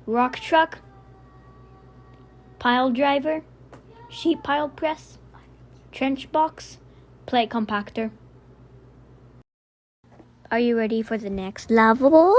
rock truck, pile driver, sheet pile press, trench box, plate compactor. Are you ready for the next level?